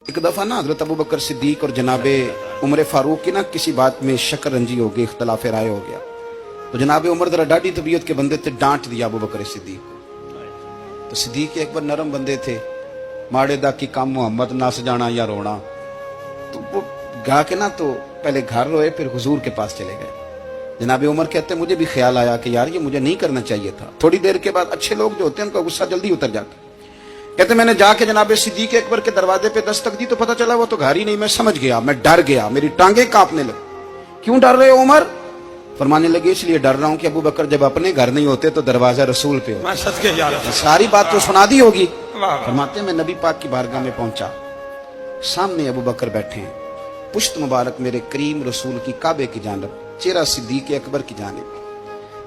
एक दफ़ा ना हज़रत अबू बकर सिद्दीक और जनाबे उमर फारूक की ना किसी बात में शकरंजी हो गई, इख्तलाफ राय हो गया। तो जनाबे उमर जरा डाढ़ी तबीयत के बंदे थे, डांट दिया अबू बकर सिद्दीक को। तो सिद्दीक एक बार नरम बंदे थे, माड़े दा की काम मोहम्मद नस जाना या रोना। तो वो गा के ना तो पहले घर रोए, फिर हुजूर के पास चले गए। जनाबे उमर कहते मुझे भी ख्याल आया कि यार ये मुझे नहीं करना चाहिए था। थोड़ी देर के बाद अच्छे लोग जो होते हैं उनका गुस्सा जल्दी उतर जाता है। कहते मैंने जाके जनाबे सिद्दीक अकबर के दरवाजे पे दस्तक दी तो पता चला वो तो घर ही नहीं। मैं समझ गया, मैं डर गया, मेरी टांगे कांपने लगी। क्यों डर रहे हो उमर? फरमाने लगे इसलिए डर रहा हूं कि अबू बकर जब अपने घर नहीं होते तो दरवाजा रसूल पे हो। सारी बात तो सुना दी होगी। फरमाते मैं नबी पाक की बारगाह में पहुंचा, सामने अबू बकर बैठे हैं, पुश्त मुबारक मेरे करीम रसूल की काबे की जानब, चेहरा सिद्दीक अकबर की जानिब,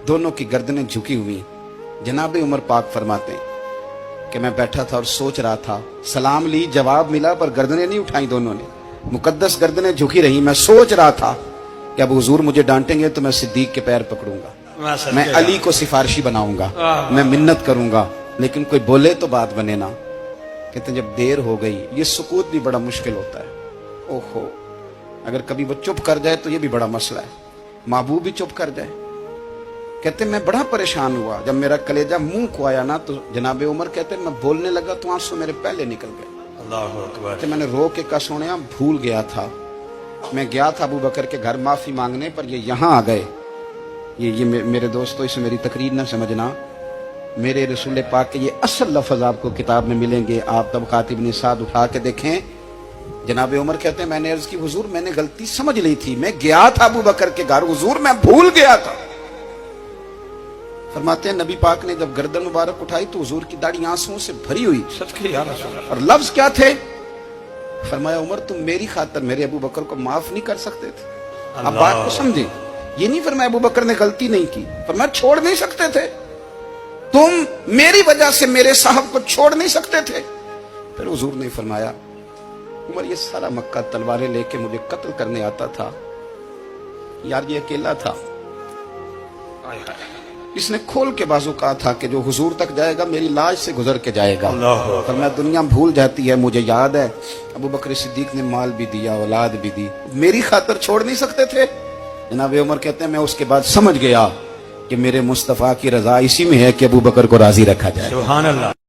दोनों की गर्दनें झुकी हुई। जनाबे उमर पाक फरमाते हैं कि मैं बैठा था और सोच रहा था, सलाम ली, जवाब मिला, पर गर्दनें नहीं उठाई दोनों ने, मुकद्दस गर्दनें झुकी रही। मैं सोच रहा था कि अब हुजूर मुझे डांटेंगे तो मैं सिद्दीक के पैर पकड़ूंगा, मैं अली को सिफारिशी बनाऊंगा, मैं मिन्नत करूंगा, लेकिन कोई बोले तो बात बने ना। कहते जब देर हो गई, ये सुकूत भी बड़ा मुश्किल होता है। ओहो, अगर कभी वो चुप कर जाए तो ये भी बड़ा मसला है, महबूब भी चुप कर जाए। कहते मैं बड़ा परेशान हुआ, जब मेरा कलेजा मुंह को आया ना तो जनाबे उमर कहते मैं बोलने लगा तो आंसू मेरे पहले निकल गए। अल्लाहू अकबर। कहते मैंने रो के कहा सोनिया भूल गया था, मैं गया था अबू बकर के घर माफी मांगने, पर ये यहाँ आ गए। ये मेरे दोस्तों इसे मेरी तकरीर ना समझना, मेरे रसूल पाक के ये असल लफ्ज आपको किताब में मिलेंगे। आप तबक़ात इब्न साद उठा के देखें। जनाबे उमर कहते हैं मैंने अर्ज की हुजूर मैंने गलती समझ ली थी, मैं गया था अबू बकर के घर, हुजूर मैं भूल गया था। फरमाते हैं नबी पाक ने जब गर्दन मुबारक उठाई तो हुजूर की दाढ़ी आंसुओं से भरी हुई। सच के या रसूल अल्लाह। और लफ्ज क्या थे? फरमाया उमर तुम मेरी खातिर मेरे अबू बकर को माफ नहीं कर सकते थे। अब बात को समझे, ये नहीं फरमाया अबू बकर ने गलती नहीं की, फरमाया छोड़ नहीं सकते थे, तुम मेरी वजह से मेरे साहब को छोड़ नहीं सकते थे। फिर हुजूर ने फरमाया उमर ये सारा मक्का तलवारें लेके मुझे कत्ल करने आता था, यार ये अकेला था, इसने खोल के बाजू कहा था कि जो हुजूर तक जाएगा मेरी लाश से गुजर के जाएगा। पर मैं दुनिया भूल जाती है, मुझे याद है अबू बकर सिद्दीक ने माल भी दिया, औलाद भी दी, मेरी खातिर छोड़ नहीं सकते थे। जनाबे उमर कहते हैं मैं उसके बाद समझ गया कि मेरे मुस्तफा की रजा इसी में है कि अबू बकर को राजी रखा जाए। सुभान अल्लाह।